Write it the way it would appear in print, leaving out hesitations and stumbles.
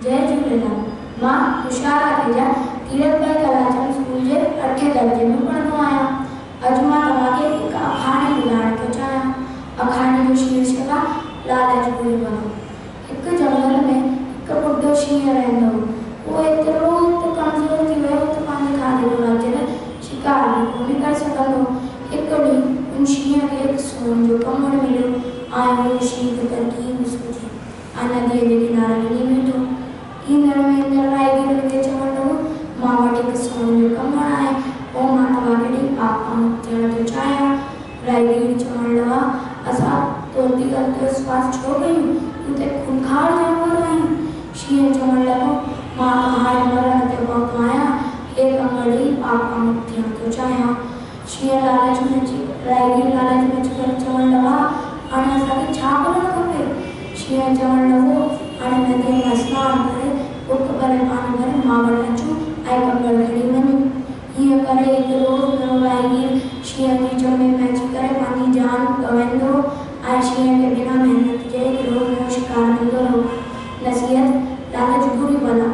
जय झूलेलाल। मां तुषार आखेजा तीरथ भाई कलाचंद स्कूल जे 8थे दर्जे में पढ़ंदो आहियां। अॼु मां तव्हांखे हिकु अखाणी ॿुधाइण थो चाहियां। अखाणी जो शीर्षक आहे लालच बुरी बला। हिकु जंगल में हिकु ॿुढो शींहुं रहंदो हो। उहो एतिरो कमज़ोर थी वियो त पंहिंजे खाधे खुराक जे लाइ शिकार बि कोन करे सघंदो। हिकु ॾींहुं उन शींहुं खे हिकु सोन जो कमड़ मिलियो ऐं उन शींहुं खे तरकीब सोची ऐं नदीअ जे किनारे वञी बीठो। ईंदड़ वेंदड़ राहगीरनि खे चवण लॻो, मां वटि हिकु सोन जो कमड़ आहे, पोइ मां तव्हांखे ॾेई पाप थियण थो चाहियां। राहगीर चवण लॻा, असां तोती अंधविश्वास छो कयूं, तूं त खूंखार जानवर आहीं। शींहुं चवण लॻो, मां हाणे मरण ते पहुतो आहियां, हे कमड़ ॾेई पाप थियण थो चाहियां। शींहुं राहगीर लालच में अची करे चवण लॻा, हाणे असांखे छा करणु खपे। शींहुं चवण लॻो, हाणे नदीअ में सनानु करे उठ भरे पाणी भरे मां वटि अचूं ऐं कमड़ खणी वञूं। हीअं करे हिकु रोज़ु राहगीर शींहुं जी चोमे में अची करे पंहिंजी जान गवाईंदो ऐं शींहुं खे बिना महिनत जे हिकु रोज़ नओं शिकार मिलंदो हो। नसीहत, लालच बुरी बला।